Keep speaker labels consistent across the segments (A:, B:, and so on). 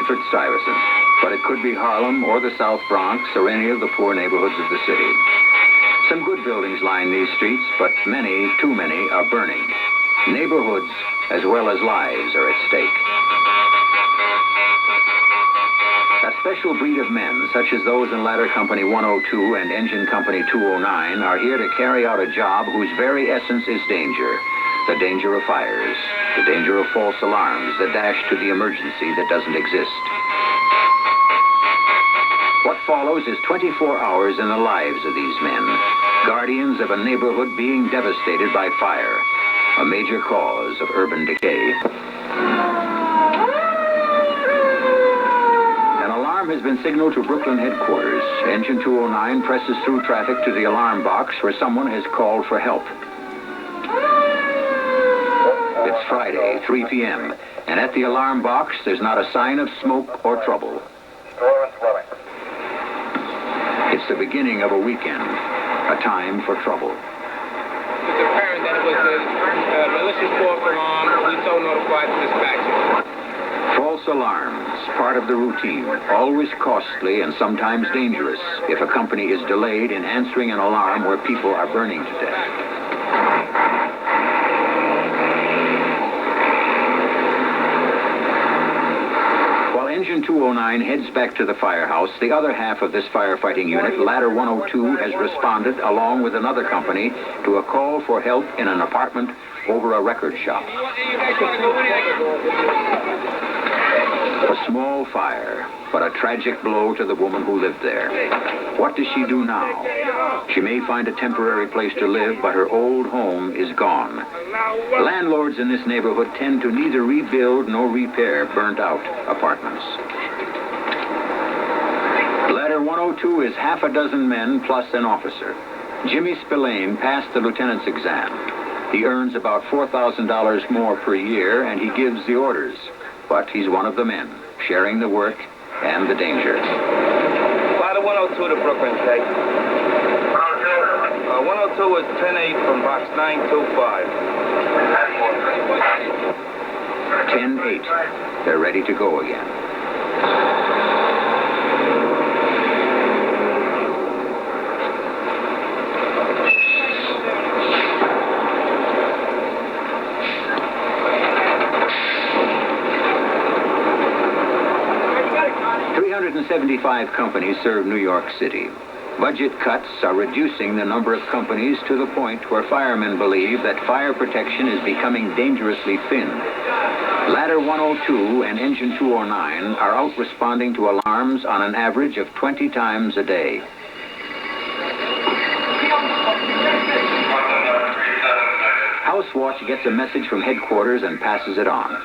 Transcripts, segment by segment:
A: Bedford-Stuyvesant, but it could be Harlem or the South Bronx or any of the poor neighborhoods of the city. Some good buildings line these streets, but many, too many, are burning. Neighborhoods, as well as lives, are at stake. A special breed of men, such as those in Ladder Company 102 and Engine Company 209, are here to carry out a job whose very essence is danger. The danger of fires, the danger of false alarms, the dash to the emergency that doesn't exist. What follows is 24 hours in the lives of these men, guardians of a neighborhood being devastated by fire, a major cause of urban decay. An alarm has been signaled to Brooklyn headquarters. Engine 209 presses through traffic to the alarm box where someone has called for help. It's Friday, 3 p.m., and at the alarm box, there's not a sign of smoke or trouble. It's the beginning of a weekend, a time for trouble.
B: It's apparent that it was a malicious false alarm. We so notified the dispatcher.
A: False alarms, part of the routine, always costly and sometimes dangerous if a company is delayed in answering an alarm where people are burning to death. Engine 209 heads back to the firehouse. The other half of this firefighting unit, Ladder 102, has responded, along with another company, to a call for help in an apartment over a record shop. A small fire, but a tragic blow to the woman who lived there. What does she do now? She may find a temporary place to live, but her old home is gone. Landlords in this neighborhood tend to neither rebuild nor repair burnt-out apartments. Ladder 102 is half a dozen men plus an officer. Jimmy Spillane passed the lieutenant's exam. He earns about $4,000 more per year, and he gives the orders. But he's one of the men, sharing the work and the danger.
B: Ladder 102 to Brooklyn, take. 102 is 10-8 from box 925.
A: 10-8. They're ready to go again. 375 companies serve New York City. Budget cuts are reducing the number of companies to the point where firemen believe that fire protection is becoming dangerously thin. Ladder 102 and Engine 209 are out responding to alarms on an average of 20 times a day. House Watch gets a message from headquarters and passes it on.
C: Turn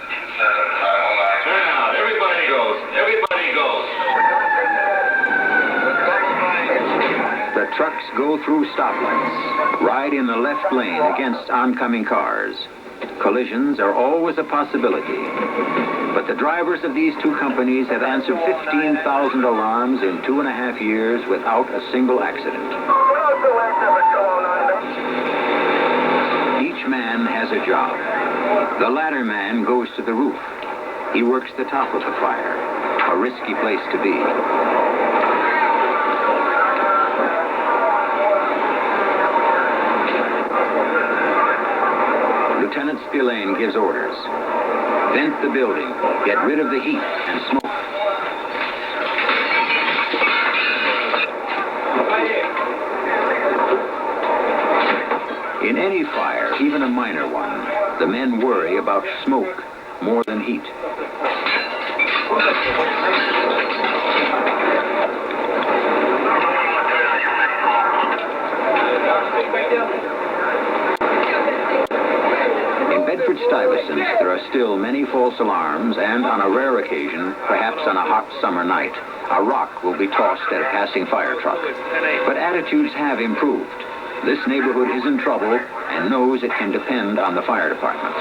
C: out. Everybody goes. Everybody goes.
A: The trucks go through stoplights, ride in the left lane against oncoming cars. Collisions are always a possibility. But the drivers of these two companies have answered 15,000 alarms in 2.5 years without a single accident. Each man has a job. The ladder man goes to the roof. He works the top of the fire, a risky place to be. Lieutenant Spillane gives orders. Vent the building. Get rid of the heat and smoke. In any fire, even a minor one, the men worry about smoke more than heat. In Bedford-Stuyvesant, there are still many false alarms, and on a rare occasion, perhaps on a hot summer night, a rock will be tossed at a passing fire truck. But attitudes have improved. This neighborhood is in trouble and knows it can depend on the fire department.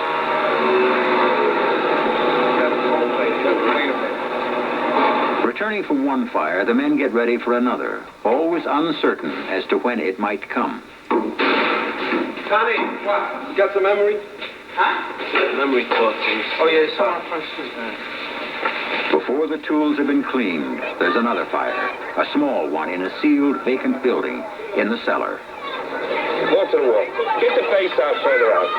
A: Returning from one fire, the men get ready for another, always uncertain as to when it might come.
B: Connie, what? Got some memory? Huh? Memory thoughts.
C: Oh, yeah, it's on our front street.
A: Before the tools have been cleaned, there's another fire, a small one in a sealed, vacant building in the cellar.
B: Go to the wall. Get the face out further out.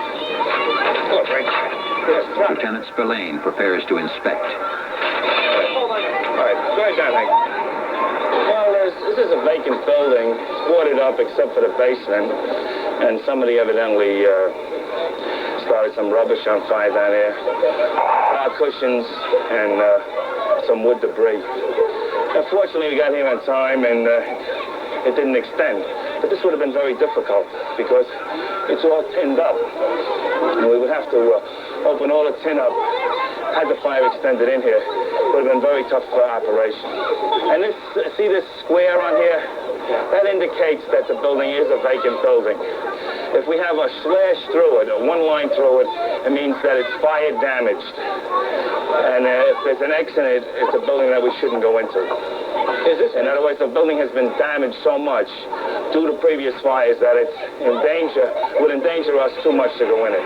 B: Look, right there. Yes, drop it.
A: Lieutenant Spillane prepares to inspect.
B: All right, go ahead down, Hank. Well, this is a vacant building. It's boarded up except for the basement. And somebody evidently started some rubbish on fire down there. Car cushions and some wood debris. Unfortunately, we got here on time and it didn't extend. But this would have been very difficult because it's all tinned up. And we would have to open all the tin up. Had the fire extended in here, it would have been a very tough operation. And this, see this square on here? That indicates that the building is a vacant building. If we have a slash through it, or one line through it, it means that it's fire damaged. And if there's an X in it, it's a building that we shouldn't go into. In other words, the building has been damaged so much due to previous fires that it's in danger, would endanger us too much to go in it.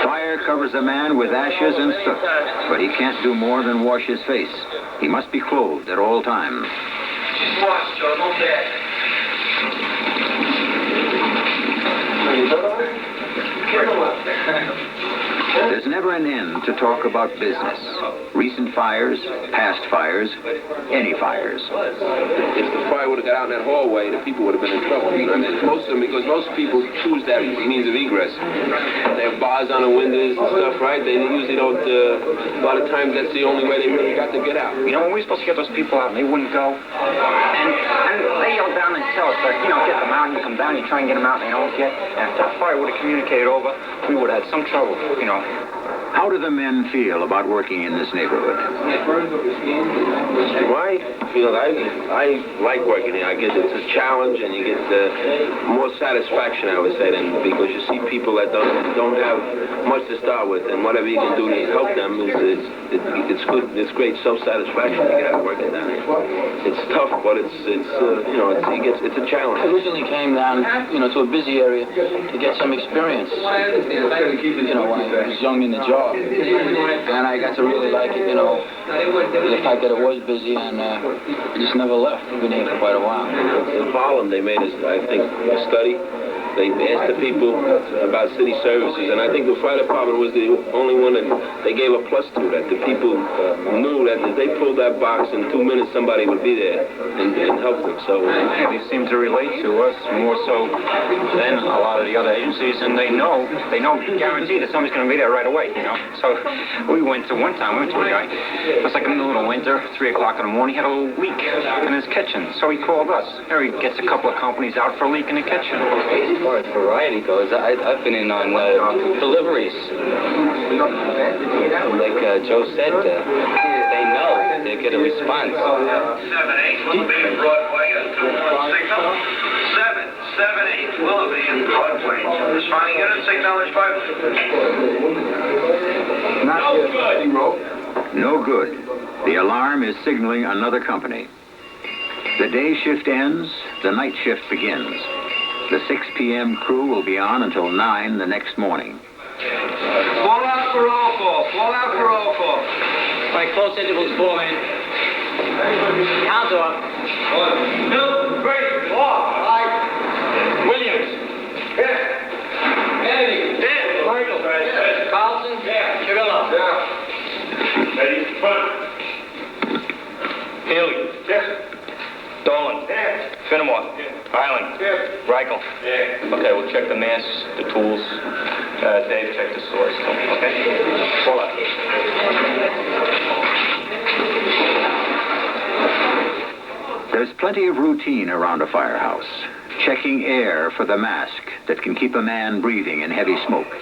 A: Fire covers a man with ashes and soot, but he can't do more than wash his face. He must be clothed at all times.
C: Wash, Joe, no bad.
A: There's never an end to talk about business. Recent fires, past fires, any fires.
D: If the fire would have got out in that hallway, the people would have been in trouble. I mean, most of them, because most people choose that means of egress. They have bars on the windows and stuff, right? They usually don't, a lot of times that's the only way they really got to get out.
E: You know, when we were supposed to get those people out and they wouldn't go, and they yelled down and tell us that, get them out, and you come down, you try and get them out, and they don't get. And if that fire would have communicated over, we would have had some trouble,
A: How do the men feel about working in this neighborhood?
D: I feel I like working here. I get it's a challenge, and you get more satisfaction, I would say, than because you see people that don't have much to start with, and whatever you can do to help them it's good. It's great self-satisfaction to get out working down here. It's tough, but it's a challenge.
F: I originally came down, to a busy area to get some experience. When I was young in the job. And I got to really like it, the fact that it was busy, and I just never left. I've been here for quite a while.
D: In Harlem, they made us, I think, a study. They asked the people about city services, and I think the fire department was the only one that they gave a plus to, that the people knew that if they pulled that box in 2 minutes, somebody would be there and help them. So
E: they seem to relate to us more so than a lot of the other agencies, and they know guaranteed that somebody's going to be there right away, So we went to a guy, it was like in the middle of winter, 3 o'clock in the morning, he had a little leak in his kitchen, so he called us. There he gets a couple of companies out for a leak in the kitchen.
F: As far as variety goes, I've been in on deliveries. Like Joe said, they know they get a response.
C: 7-8 Willoughby and Broadway, a signal. 7-8 Willoughby and Broadway. Responding units, acknowledge 5.
A: No good. The alarm is signaling another company. The day shift ends, the night shift begins. The 6 p.m. crew will be on until 9 the next morning.
E: Fall out for roll call. Fall out for roll call. All right, close intervals, 4 minutes. Count off. 1, 2, 3, 4. All right. Williams. Here. Kennedy. Here. Michael. Here. Carlson. Here. Chirillo. Yeah. Ready? Front. Haley. Yes. Dolan. Yeah. Finnemore. Yeah. Island. Yeah. Reichel. Yeah. Okay, we'll check the masks, the tools. Dave, check the source. Okay? Pull up.
A: There's plenty of routine around a firehouse. Checking air for the mask that can keep a man breathing in heavy smoke.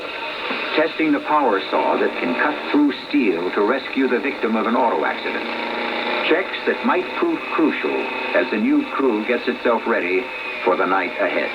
A: Testing the power saw that can cut through steel to rescue the victim of an auto accident. Checks that might prove crucial as the new crew gets itself ready for the night ahead.